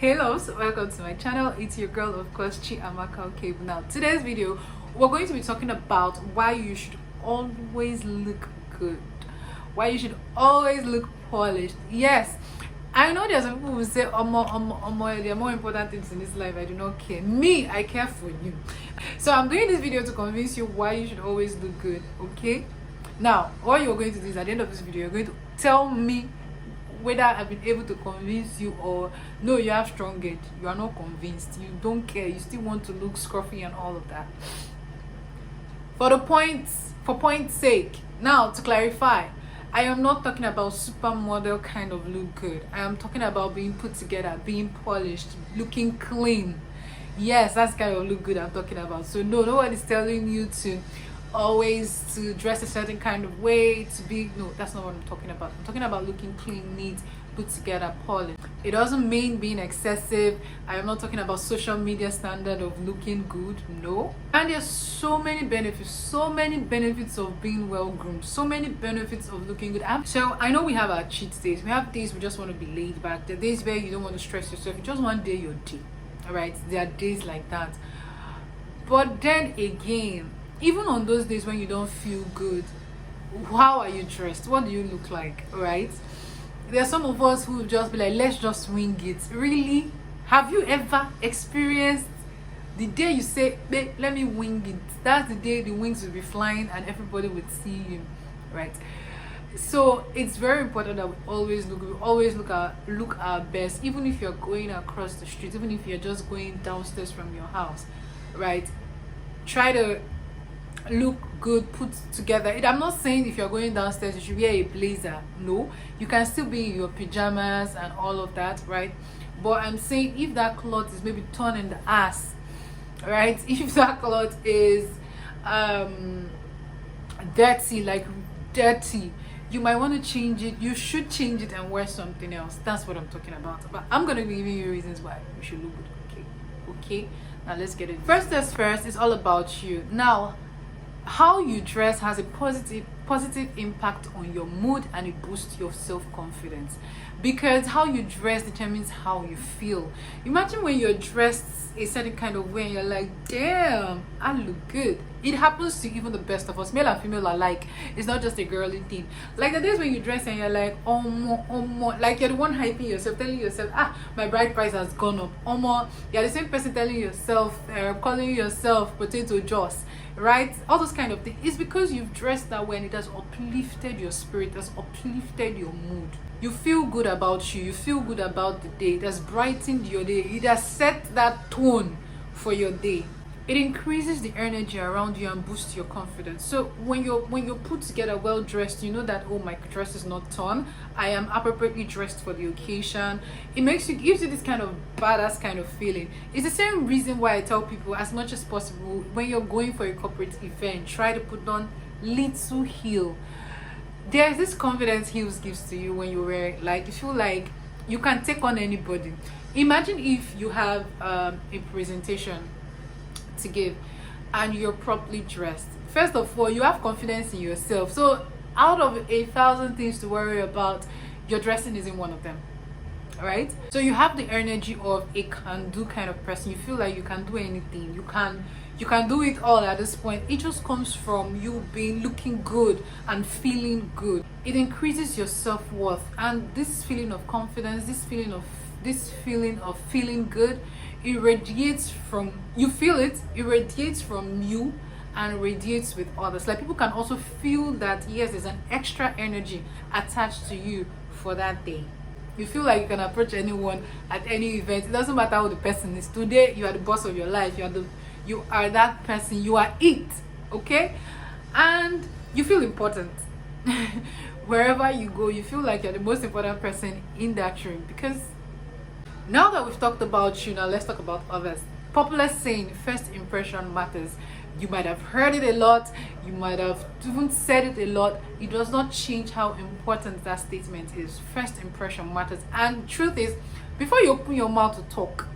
Hey loves, welcome to my channel. It's your girl, of course, Chi Amaka Cable. Now today's video we're going to be talking about why you should always look good, why you should always look polished. Yes, I know there's some people who say there are more important things in this life. I do not care. Me, I care for you. So I'm doing this video to convince you why you should always look good. Okay, now what you're going to do is at the end of this video you're going to tell me whether I've been able to convince you or no, you have strong head, you are not convinced, you don't care, you still want to look scruffy and all of that. For point's sake, now to clarify, I am not talking about supermodel kind of look good. I am talking about being put together, being polished, looking clean. Yes, that's kind of look good I'm talking about. So no, nobody's telling you to always to dress a certain kind of way, to be, no, that's not what I'm talking about. I'm talking about looking clean, neat, put together, polished. It doesn't mean being excessive. I am not talking about social media standard of looking good, no. And there's so many benefits of being well groomed, so many benefits of looking good. So I know we have our cheat days. We have days we just want to be laid back. The days where you don't want to stress yourself, you just want day your day. All right, there are days like that. But then again, even on those days when you don't feel good, how are you dressed? What do you look like? Right? There are some of us who just be like, let's just wing it. Really? Have you ever experienced the day you say, babe, let me wing it? That's the day the wings will be flying and everybody would see you, right? So it's very important that we always look our best, even if you're going across the street, even if you're just going downstairs from your house, right? Try to look good, put together. I'm not saying if you're going downstairs you should wear a blazer. No, you can still be in your pajamas and all of that, right? But I'm saying if that cloth is maybe torn in the ass, right? If that cloth is dirty, you might want to change it. You should change it and wear something else. That's what I'm talking about. But I'm gonna be giving you reasons why you should look good. Okay, now let's get it. First things first, it's all about you. Now, how you dress has a positive impact on your mood, and it boosts your self-confidence, because how you dress determines how you feel. Imagine when you're dressed a certain kind of way and you're like, damn, I look good. It happens to even the best of us, male and female alike. It's not just a girly thing. Like the days when you dress and you're like, oh more, like you're the one hyping yourself, telling yourself, my bride price has gone up. More, you're the same person telling yourself, calling yourself potato juice, right? All those kind of things. It's because you've dressed that way and it has uplifted your spirit, it has uplifted your mood. You feel good about you feel good about the day. It has brightened your day. It has set that tone for your day. It increases the energy around you and boosts your confidence. So when you're put together, well dressed, you know that, oh, my dress is not torn, I am appropriately dressed for the occasion. It gives you this kind of badass kind of feeling. It's the same reason why I tell people, as much as possible, when you're going for a corporate event, try to put on little heel. There's this confidence heels gives to you when you wear it. Like you feel like you can take on anybody. Imagine if you have a presentation to give and you're properly dressed. First of all, you have confidence in yourself. So out of 1,000 things to worry about, your dressing isn't one of them. All right, so you have the energy of a can-do kind of person. You feel like you can do anything, you can do it all at this point. It just comes from you being looking good and feeling good. It increases your self-worth, and this feeling of confidence, this feeling of feeling good, it radiates from you. Feel it, it radiates from you and radiates with others. Like people can also feel that, yes, there's an extra energy attached to you for that day. You feel like you can approach anyone at any event. It doesn't matter who the person is. Today you are the boss of your life. You are that person. You are it. Okay, and you feel important. Wherever you go, you feel like you're the most important person in that room. Because now that we've talked about you, now let's talk about others. Popular saying, first impression matters. You might have heard it a lot, you might have even said it a lot. It does not change how important that statement is. First impression matters. And truth is, before you open your mouth to talk,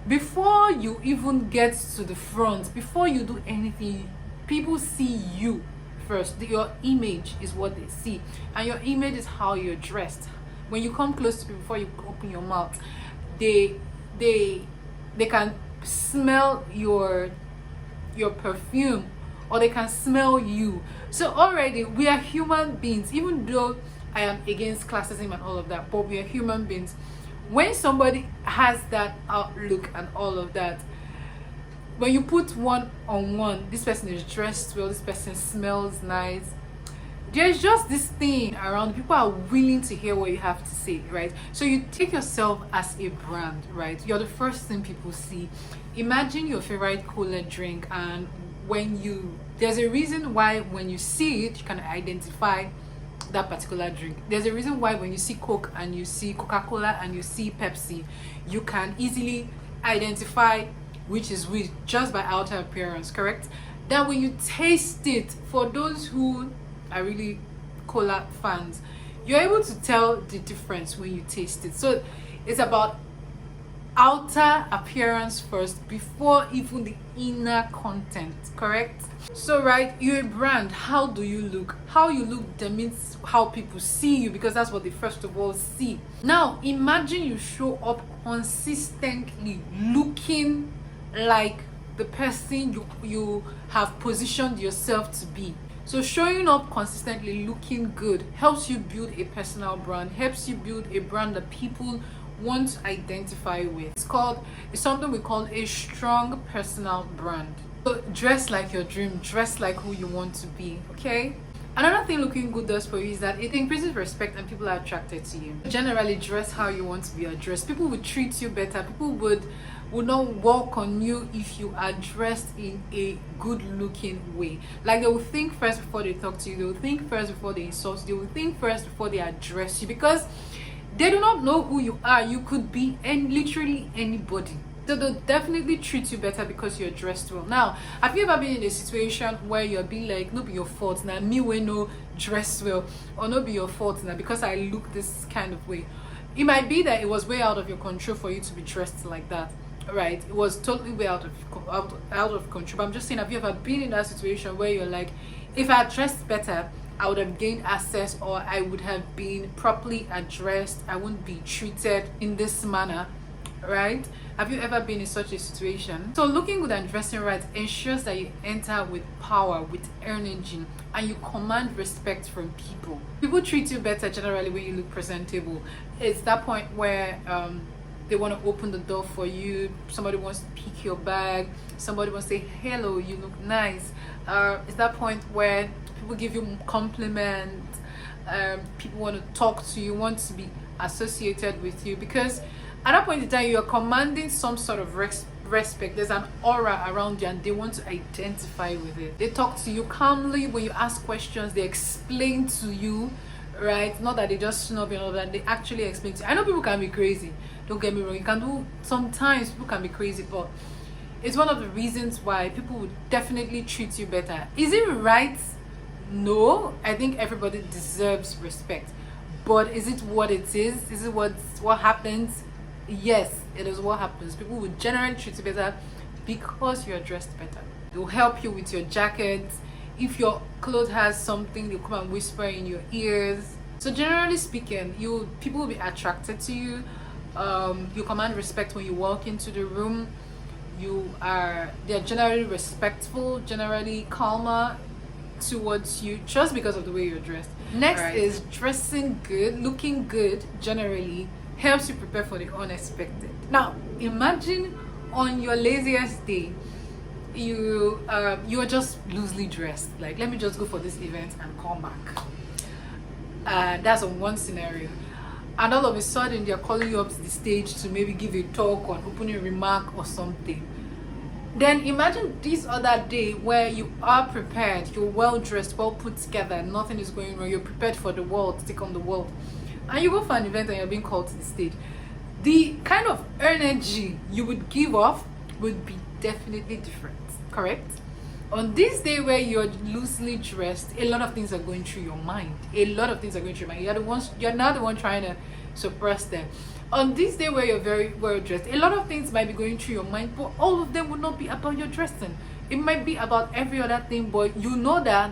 before you even get to the front, before you do anything, people see you first. Your image is what they see, and your image is how you're dressed. When you come close to people, before you open your mouth, they they can smell your perfume, or they can smell you. So already we are human beings, even though I am against classism and all of that, but we are human beings. When somebody has that outlook and all of that, when you put one on one, this person is dressed well, this person smells nice, there's just this thing around. People are willing to hear what you have to say, right? So you take yourself as a brand, right? You're the first thing people see. Imagine your favorite cola drink, and there's a reason why when you see it, you can identify that particular drink. There's a reason why when you see Coke and you see Coca-Cola and you see Pepsi, you can easily identify which is which just by outer appearance, correct? That when you taste it, for those who are really cola fans, you're able to tell the difference when you taste it. So it's about outer appearance first before even the inner content, correct? So right, you're a brand. How do you look? How you look determines how people see you, because that's what they first of all see. Now imagine you show up consistently looking like the person you have positioned yourself to be. So showing up consistently looking good helps you build a personal brand, helps you build a brand that people want to identify with. It's something we call a strong personal brand. So dress like your dream, dress like who you want to be, okay? Another thing looking good does for you is that it increases respect and people are attracted to you. Generally, dress how you want to be addressed. People would treat you better. People would not walk on you if you are dressed in a good looking way. Like, they will think first before they talk to you. They will think first before they insult you. They will think first before they address you, because they do not know who you are. You could be literally anybody. So they'll definitely treat you better because you're dressed well. Now, have you ever been in a situation where you're being like, no be your fault now, me we no dress well, or no be your fault now because I look this kind of way? It might be that it was way out of your control for you to be dressed like that, right? It was totally way out of control. But I'm just saying, have you ever been in that situation where you're like, if I had dressed better, I would have gained access, or I would have been properly addressed, I wouldn't be treated in this manner, right? Have you ever been in such a situation? So looking good and dressing right ensures that you enter with power, with energy, and you command respect from people. People treat you better generally when you look presentable. It's that point where they want to open the door for you. Somebody wants to pick your bag. Somebody wants to say, hello, you look nice. It's that point where people give you compliments. People want to talk to you, want to be associated with you, because at that point in time you're commanding some sort of respect. There's an aura around you and they want to identify with it. They talk to you calmly. When you ask questions, they explain to you, right? Not that they just snub you and all that, they actually explain to you. I know people can be crazy, don't get me wrong. You can do, sometimes people can be crazy, but it's one of the reasons why people would definitely treat you better. Is it right? No, I think everybody deserves respect, but is it what it is? Is it what happens? Yes, it is what happens. People will generally treat you better because you're dressed better. They'll help you with your jacket. If your clothes has something, they'll come and whisper in your ears. So generally speaking, people will be attracted to you. You command respect when you walk into the room. They're generally respectful, generally calmer towards you just because of the way you're dressed. Next is dressing good. Looking good generally helps you prepare for the unexpected. Now imagine on your laziest day, you're just loosely dressed, like, let me just go for this event and come back. That's on one scenario, and all of a sudden they're calling you up to the stage to maybe give a talk or an opening remark or something. Then imagine this other day where you are prepared, you're well dressed, well put together, nothing is going wrong, you're prepared for the world, to take on the world, and you go for an event and you're being called to the stage. The kind of energy you would give off would be definitely different, correct? On this day where you're loosely dressed, a lot of things are going through your mind. You're not the one trying to suppress them. On this day where you're very well dressed, a lot of things might be going through your mind, but all of them will not be about your dressing. It might be about every other thing, but you know that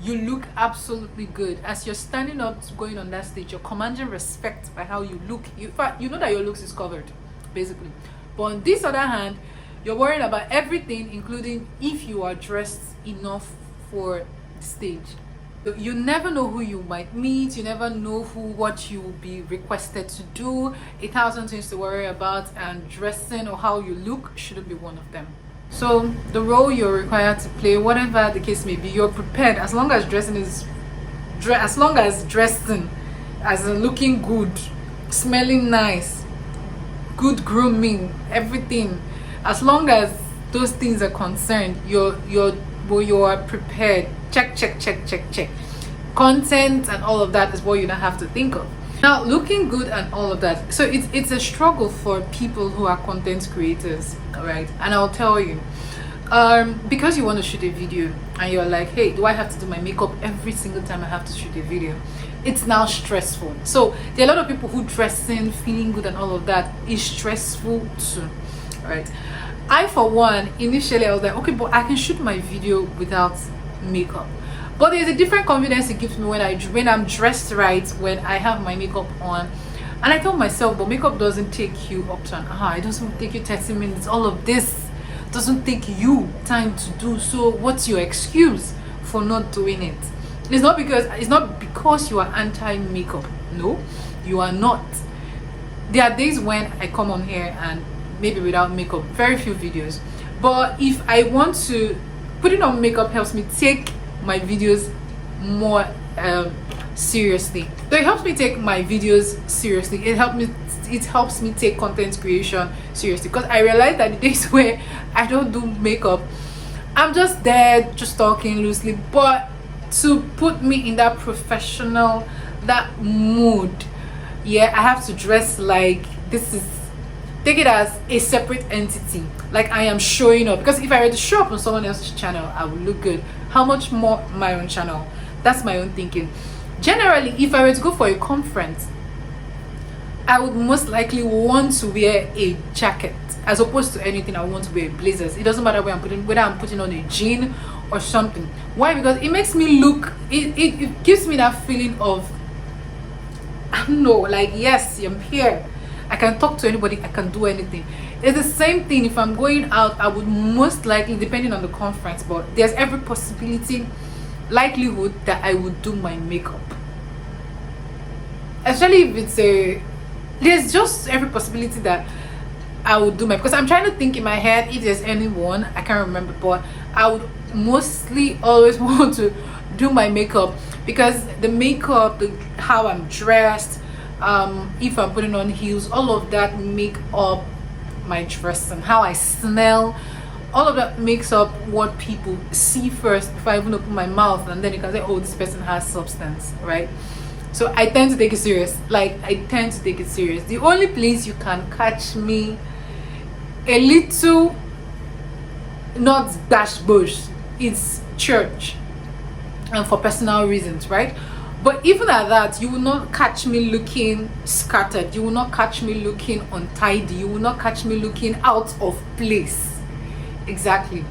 you look absolutely good. As you're standing up going on that stage, you're commanding respect by how you look. You know that your looks is covered, basically. But on this other hand, you're worrying about everything, including if you are dressed enough for the stage. You never know who you might meet. You never know what you will be requested to do. 1,000 things to worry about, and dressing or how you look shouldn't be one of them. So the role you're required to play, whatever the case may be, you're prepared as long as dressing, as in looking good, smelling nice, good grooming, everything. As long as those things are concerned, you are prepared. Check. Content and all of that is what you don't have to think of. Now, looking good and all of that, so it's a struggle for people who are content creators, all right? And I'll tell you, because you want to shoot a video and you're like, hey, do I have to do my makeup every single time I have to shoot a video? It's now stressful. So there are a lot of people who dressing, feeling good and all of that is stressful too, all right? I, for one, initially I was like, okay, but I can shoot my video without makeup. But there's a different confidence it gives me when I'm dressed right, when I have my makeup on. And I told myself, but makeup doesn't take you up to an hour. It doesn't take you 30 minutes. All of this doesn't take you time to do. So what's your excuse for not doing it? It's not because you are anti-makeup. No, you are not. There are days when I come on here and maybe without makeup, very few videos. But if I want to, putting on makeup helps me take my videos more seriously. So it helps me take my videos seriously. It helps me take content creation seriously, because I realize that the days where I don't do makeup, I'm just there just talking loosely. But to put me in that professional, that mood, yeah, I have to dress like this is, take it as a separate entity, like I am showing up. Because if I were to show up on someone else's channel, I would look good. How much more my own channel? That's my own thinking. Generally, if I were to go for a conference, I would most likely want to wear a jacket as opposed to anything. I want to wear blazers. It doesn't matter whether I'm putting on a jean or something. Why? Because it makes me look, it gives me that feeling of, I don't know, like, yes, I'm here. I can talk to anybody, I can do anything. It's the same thing if I'm going out. I would most likely, depending on the conference, but there's every likelihood that I would do my makeup. Especially if there's just every possibility that I would do because I'm trying to think in my head if there's anyone, I can't remember, but I would mostly always want to do my makeup, because the makeup, how I'm dressed, if I'm putting on heels, all of that make up my dress, and how I smell, all of that makes up what people see first before I even open my mouth, and then you can say, oh, this person has substance, right? So I tend to take it serious. The only place you can catch me a little not dash bush is church, and for personal reasons, right? But even at that, you will not catch me looking scattered. You will not catch me looking untidy. You will not catch me looking out of place. Exactly.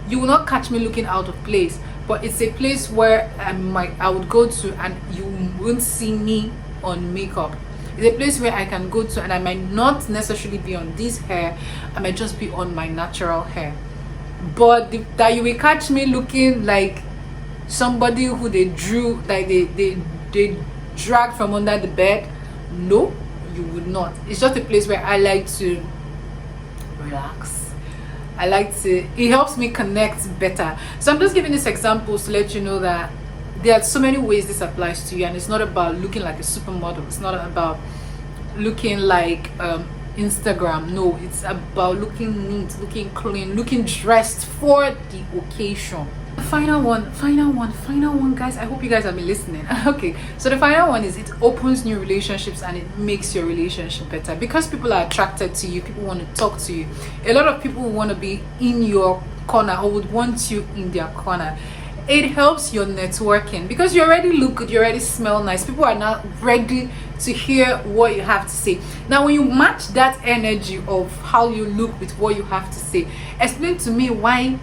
You will not catch me looking out of place. But it's a place where I would go to and you won't see me on makeup. It's a place where I can go to and I might not necessarily be on this hair. I might just be on my natural hair. But that you will catch me looking like somebody who they drew, like they dragged from under the bed, no, you would not. It's just a place where I like to relax. It helps me connect better. So I'm just giving these examples to let you know that there are so many ways this applies to you, and it's not about looking like a supermodel. It's not about looking like Instagram. No, it's about looking neat, looking clean, looking dressed for the occasion. Final one, guys. I hope you guys have been listening. Okay, so the final one is it opens new relationships and it makes your relationship better, because people are attracted to you. People want to talk to you. A lot of people want to be in your corner or would want you in their corner. It helps your networking because you already look good, you already smell nice. People are now ready to hear what you have to say. Now, when you match that energy of how you look with what you have to say, explain to me why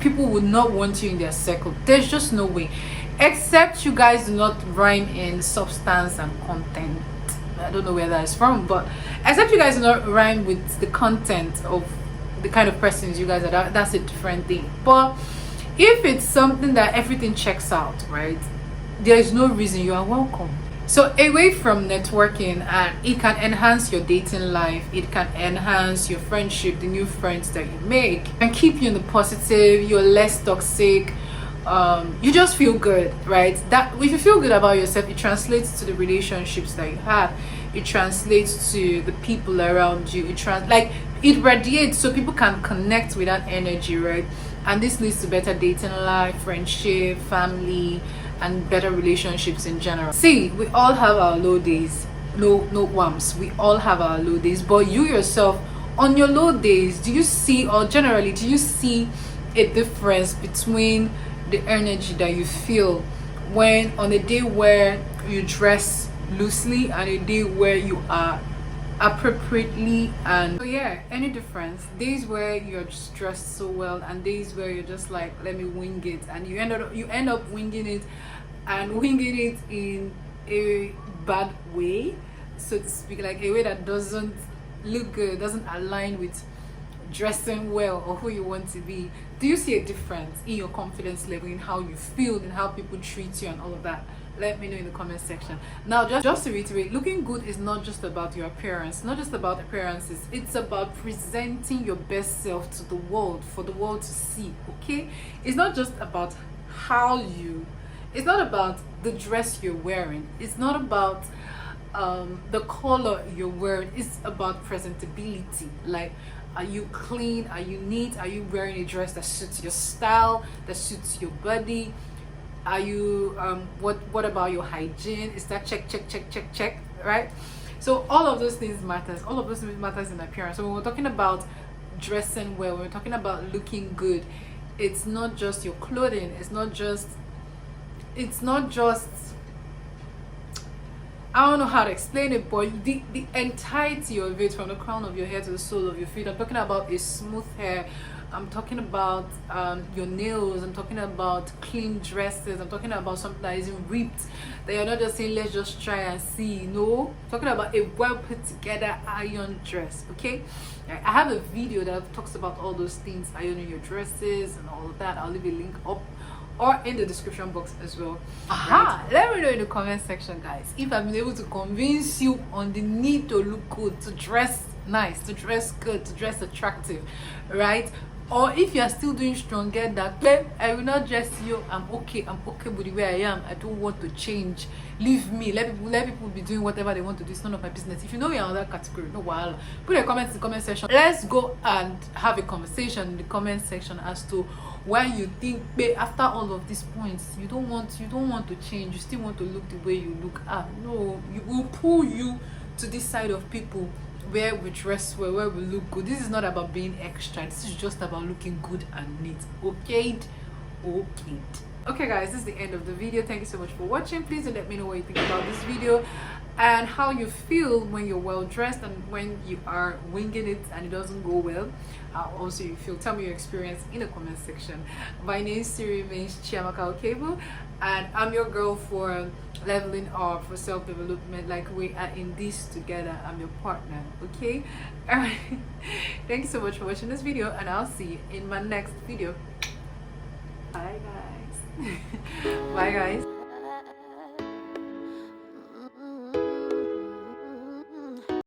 people would not want you in their circle. There's just no way, except you guys do not rhyme in substance and content. I don't know where that is from, but except you guys do not rhyme with the content of the kind of persons you guys are, that's a different thing. But if it's something that everything checks out, right, there is no reason, you are welcome. So away from networking, and it can enhance your dating life, it can enhance your friendship, the new friends that you make, and keep you in the positive, you're less toxic, you just feel good, right? That if you feel good about yourself, it translates to the relationships that you have, it translates to the people around you, it radiates so people can connect with that energy, right? And this leads to better dating life, friendship, family, and better relationships in general. See, we all have our low days. No whamps, we all have our low days. But you yourself, on your low days, do you see, or generally do you see a difference between the energy that you feel when on a day where you dress loosely and a day where you are appropriately? And so yeah, any difference? Days where you're just dressed so well and days where you're just like, let me wing it, and you end up winging it, and winging it in a bad way, so to speak, like a way that doesn't look good, doesn't align with dressing well or who you want to be. Do you see a difference in your confidence level, in how you feel, in how people treat you and all of that? Let me know in the comment section. Now, just to reiterate, looking good is not just about your appearance, not just about appearances. It's about presenting your best self to the world, for the world to see, okay? It's not just about it's not about the dress you're wearing. It's not about the color you're wearing. It's about presentability. Like, are you clean? Are you neat? Are you wearing a dress that suits your style, that suits your body? Are you what about your hygiene? Is that check, right? So all of those things matters. All of those things matters in appearance. So when we're talking about dressing well, when we're talking about looking good, it's not just your clothing, it's not just I don't know how to explain it, but the entirety of it, from the crown of your hair to the sole of your feet. I'm talking about a smooth hair, I'm talking about your nails, I'm talking about clean dresses, I'm talking about something that isn't ripped, that you're not just saying let's just try and see. No, I'm talking about a well put together iron dress, okay? I have a video that talks about all those things, ironing your dresses and all of that. I'll leave a link up or in the description box as well. Aha! Right? Let me know in the comment section, guys, if I've been able to convince you on the need to look good, to dress nice, to dress good, to dress attractive, right? Or if you are still doing strong, get that, I will not dress you, I'm okay with the way I am, I don't want to change, leave me, let people be doing whatever they want to do, it's none of my business. If you know you're in that category, no while, put your comments in the comment section. Let's go and have a conversation in the comment section as to why you think, after all of these points, you don't want to change, you still want to look the way you look. No, you will pull you to this side of people where we dress well, where we look good. This is not about being extra, this is just about looking good and neat. Okay guys, this is the end of the video. Thank you so much for watching. Please do let me know what you think about this video and how you feel when you're well dressed and when you are winging it and it doesn't go well. How also you feel. Tell me your experience in the comment section. My name still remains Chiamaka Okebo, and I'm your girl for leveling up, for self-development. Like, we are in this together. I'm your partner, okay? All right. Thank you so much for watching this video, and I'll see you in my next video. Bye guys. Bye guys.